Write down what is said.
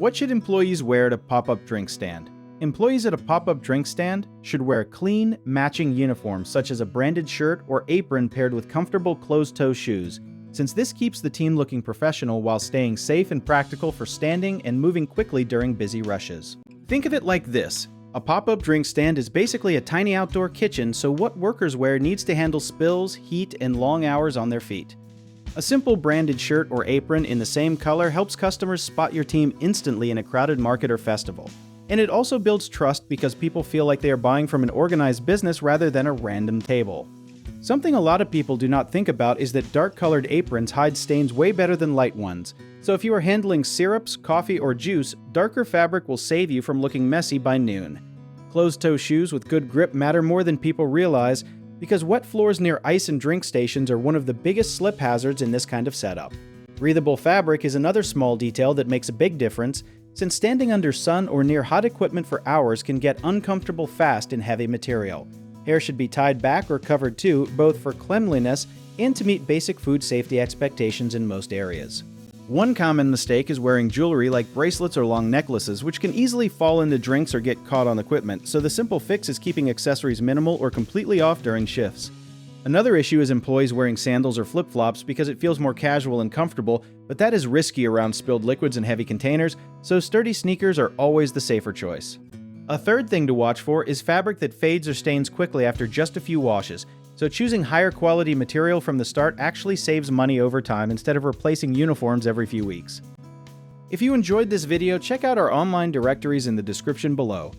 What should employees wear at a pop-up drink stand? Employees at a pop-up drink stand should wear clean, matching uniforms such as a branded shirt or apron paired with comfortable closed-toe shoes, since this keeps the team looking professional while staying safe and practical for standing and moving quickly during busy rushes. Think of it like this. A pop-up drink stand is basically a tiny outdoor kitchen, so what workers wear needs to handle spills, heat, and long hours on their feet. A simple branded shirt or apron in the same color helps customers spot your team instantly in a crowded market or festival. And it also builds trust because people feel like they are buying from an organized business rather than a random table. Something a lot of people do not think about is that dark-colored aprons hide stains way better than light ones. So if you are handling syrups, coffee, or juice, darker fabric will save you from looking messy by noon. Closed-toe shoes with good grip matter more than people realize, because wet floors near ice and drink stations are one of the biggest slip hazards in this kind of setup. Breathable fabric is another small detail that makes a big difference, since standing under sun or near hot equipment for hours can get uncomfortable fast in heavy material. Hair should be tied back or covered too, both for cleanliness and to meet basic food safety expectations in most areas. One common mistake is wearing jewelry like bracelets or long necklaces, which can easily fall into drinks or get caught on equipment, so the simple fix is keeping accessories minimal or completely off during shifts. Another issue is employees wearing sandals or flip-flops because it feels more casual and comfortable, but that is risky around spilled liquids and heavy containers, so sturdy sneakers are always the safer choice. A third thing to watch for is fabric that fades or stains quickly after just a few washes, so choosing higher quality material from the start actually saves money over time instead of replacing uniforms every few weeks. If you enjoyed this video, check out our online directories in the description below.